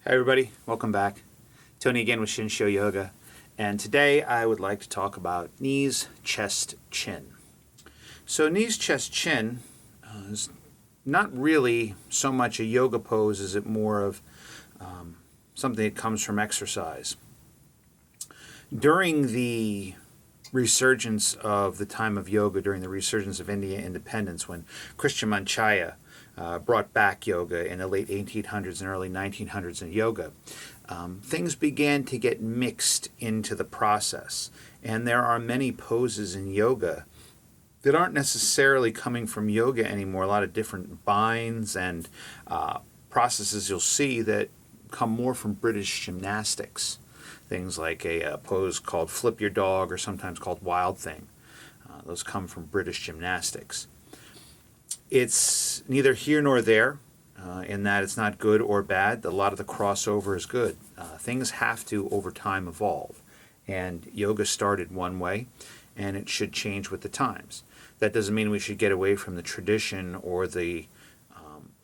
Hi everybody, welcome back. Tony again with Shinsho Yoga, and today I would like to talk about knees, chest, chin. So knees, chest, chin is not really so much a yoga pose as it more of something that comes from exercise. During the resurgence of the time of yoga, during the resurgence of Indian independence, when Krishnamacharya brought back yoga in the late 1800s and early 1900s in yoga, things began to get mixed into the process. And there are many poses in yoga that aren't necessarily coming from yoga anymore. A lot of different binds and processes you'll see that come more from British gymnastics. Things like a pose called flip your dog, or sometimes called wild thing. Those come from British gymnastics. It's neither here nor there in that it's not good or bad. A lot of the crossover is good. Things have to, over time, evolve. And yoga started one way, and it should change with the times. That doesn't mean we should get away from the tradition or the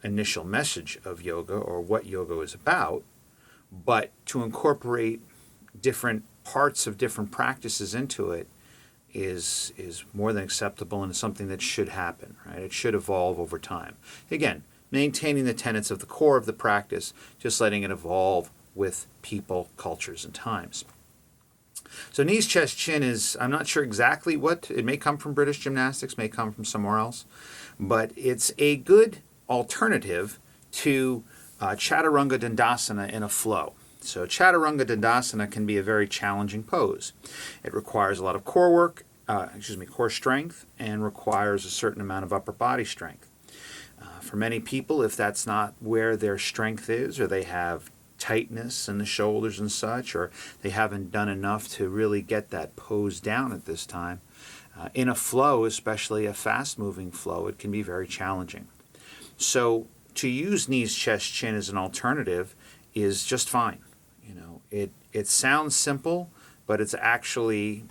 initial message of yoga or what yoga is about, but to incorporate different parts of different practices into it is more than acceptable, and is something that should happen, right? It should evolve over time. Again, maintaining the tenets of the core of the practice, just letting it evolve with people, cultures, and times. So knees, chest, chin is, I'm not sure exactly what, it may come from British gymnastics, may come from somewhere else, but it's a good alternative to Chaturanga Dandasana in a flow. So Chaturanga Dandasana can be a very challenging pose. It requires a lot of core work, core strength, and requires a certain amount of upper body strength. For many people, if that's not where their strength is, or they have tightness in the shoulders and such, or they haven't done enough to really get that pose down at this time, in a flow, especially a fast-moving flow, it can be very challenging. So to use knees, chest, chin as an alternative is just fine. It sounds simple, but it's actually,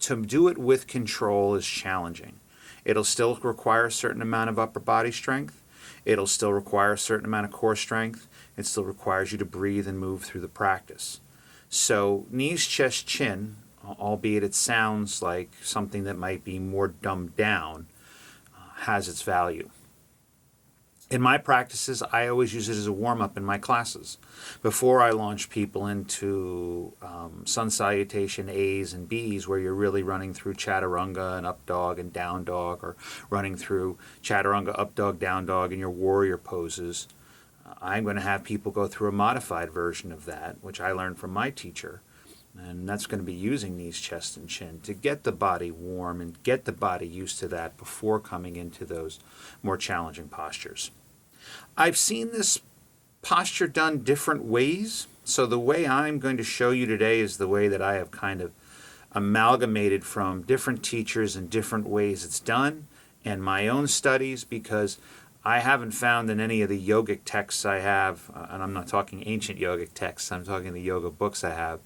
to do it with control is challenging. It'll still require a certain amount of upper body strength. It'll still require a certain amount of core strength. It still requires you to breathe and move through the practice. So knees, chest, chin, albeit it sounds like something that might be more dumbed down, has its value. In my practices, I always use it as a warm-up in my classes. Before I launch people into sun salutation A's and B's, where you're really running through chaturanga and up dog and down dog, or running through chaturanga, up dog, down dog in your warrior poses, I'm going to have people go through a modified version of that, which I learned from my teacher. And that's going to be using knees, chest, and chin to get the body warm and get the body used to that before coming into those more challenging postures. I've seen this posture done different ways. So the way I'm going to show you today is the way that I have kind of amalgamated from different teachers and different ways it's done, and my own studies, because I haven't found in any of the yogic texts I have, and I'm not talking ancient yogic texts, I'm talking the yoga books I have,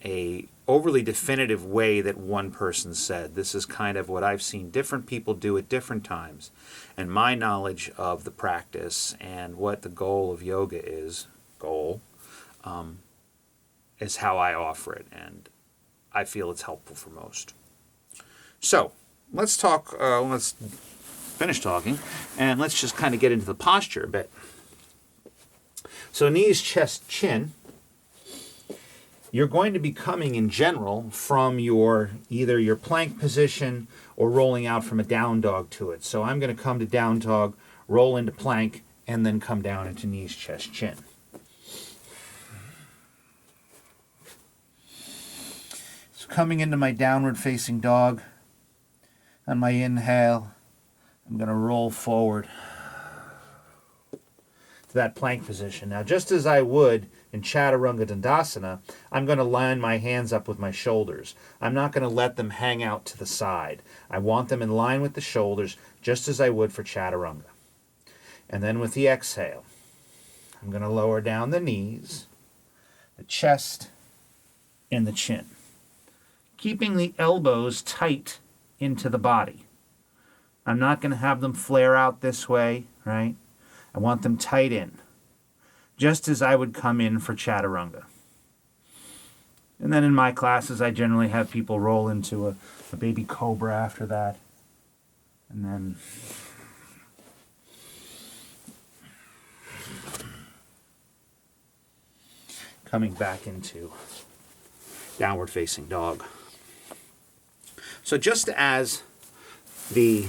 a overly definitive way that one person said. This is kind of what I've seen different people do at different times, and my knowledge of the practice and what the goal of yoga is, is how I offer it, and I feel it's helpful for most. So let's finish talking, and let's just kind of get into the posture a bit. So knees, chest, chin. You're going to be coming in general from either your plank position or rolling out from a down dog to it. So I'm going to come to down dog, roll into plank, and then come down into knees, chest, chin. So coming into my downward facing dog, on my inhale, I'm going to roll forward to that plank position. Now, just as I would in Chaturanga Dandasana, I'm going to line my hands up with my shoulders. I'm not going to let them hang out to the side. I want them in line with the shoulders, just as I would for Chaturanga. And then with the exhale, I'm going to lower down the knees, the chest, and the chin, keeping the elbows tight into the body. I'm not going to have them flare out this way, right? I want them tight in. just as I would come in for Chaturanga. And then in my classes, I generally have people roll into a baby cobra after that. And then coming back into downward facing dog. So just as the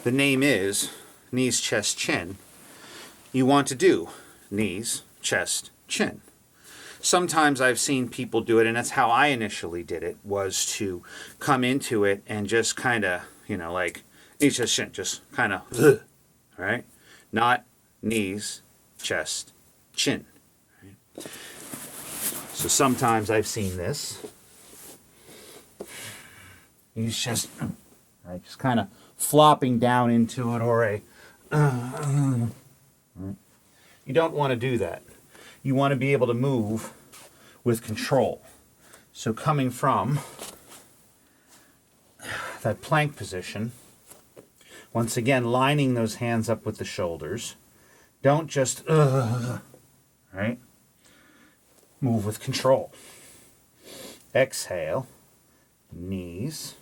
name is knees, chest, chin, you want to do knees, chest, chin. Sometimes I've seen people do it, and that's how I initially did it, was to come into it and just kind of, like knees, chest, chin, just kind of, right? Not knees, chest, chin. Right? So sometimes I've seen this. Knees, chest, right? Just kind of flopping down into it, or a, right? You don't want to do that. You want to be able to move with control. So coming from that plank position, once again, lining those hands up with the shoulders. Don't just, right? Move with control. Exhale, knees.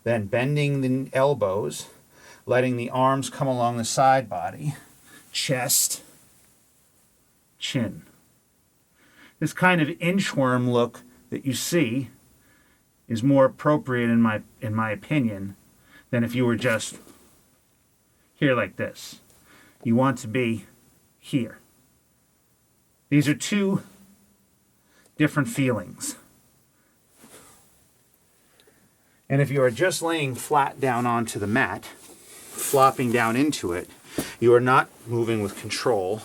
Then bending the elbows, letting the arms come along the side body, chest, chin. This kind of inchworm look that you see is more appropriate in my opinion than if you were just here like this. You want to be here. These are two different feelings. And if you are just laying flat down onto the mat, flopping down into it, you are not moving with control,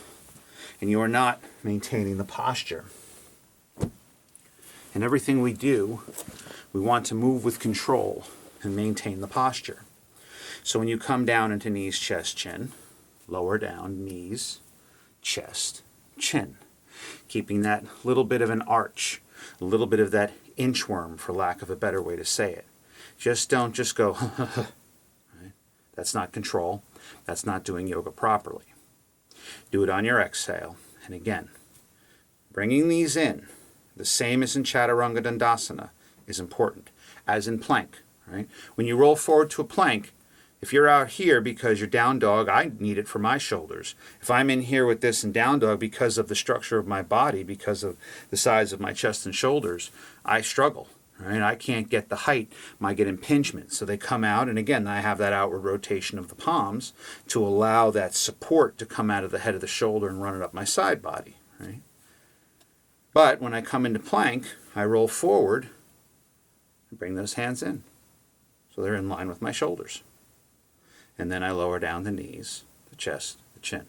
and you are not maintaining the posture. In everything we do, we want to move with control and maintain the posture. So when you come down into knees, chest, chin, lower down, knees, chest, chin. Keeping that little bit of an arch, a little bit of that inchworm, for lack of a better way to say it. Just don't just go, right? That's not control. That's not doing yoga properly. Do it on your exhale. And again, bringing these in, the same as in Chaturanga Dandasana, is important, as in plank. Right? When you roll forward to a plank, if you're out here because you're down dog, I need it for my shoulders. If I'm in here with this in down dog because of the structure of my body, because of the size of my chest and shoulders, I struggle. Right? I can't get the height. I get impingement. So they come out, and again, I have that outward rotation of the palms to allow that support to come out of the head of the shoulder and run it up my side body. Right? But when I come into plank, I roll forward and bring those hands in. So they're in line with my shoulders. And then I lower down the knees, the chest, the chin.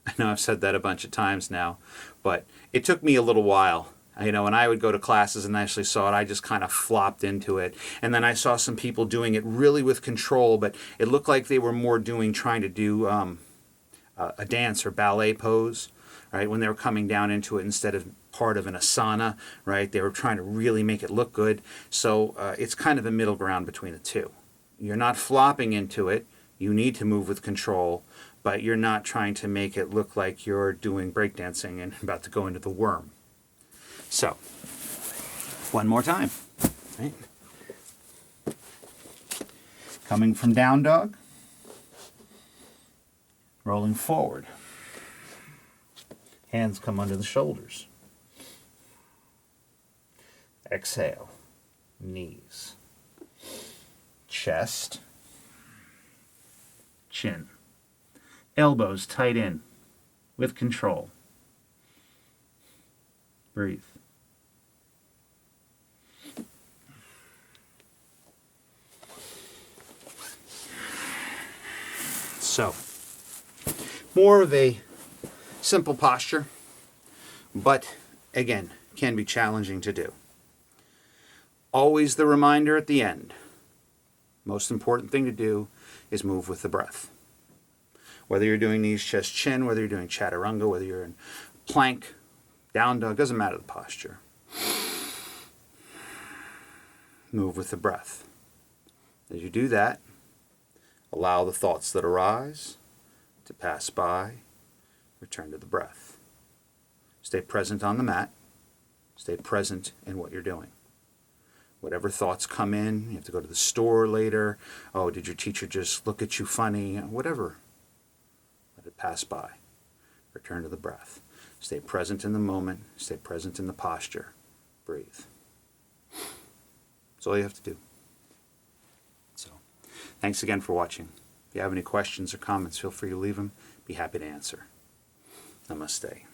I know I've said that a bunch of times now, but it took me a little while. When I would go to classes and actually saw it, I just kind of flopped into it. And then I saw some people doing it really with control, but it looked like they were more trying to do a dance or ballet pose, right? When they were coming down into it instead of part of an asana, right? They were trying to really make it look good. So it's kind of a middle ground between the two. You're not flopping into it. You need to move with control, but you're not trying to make it look like you're doing breakdancing and about to go into the worm. So, one more time. Right? Coming from down dog, rolling forward. Hands come under the shoulders. Exhale, knees, chest, chin, elbows tight in with control. Breathe. So, more of a simple posture, but again, can be challenging to do. Always the reminder at the end. Most important thing to do is move with the breath. Whether you're doing knees, chest, chin, whether you're doing chaturanga, whether you're in plank, down dog, doesn't matter the posture. Move with the breath. As you do that, allow the thoughts that arise to pass by, return to the breath. Stay present on the mat. Stay present in what you're doing. Whatever thoughts come in, you have to go to the store later. Oh, did your teacher just look at you funny? Whatever. Let it pass by. Return to the breath. Stay present in the moment. Stay present in the posture. Breathe. That's all you have to do. So, thanks again for watching. If you have any questions or comments, feel free to leave them. Be happy to answer. Namaste.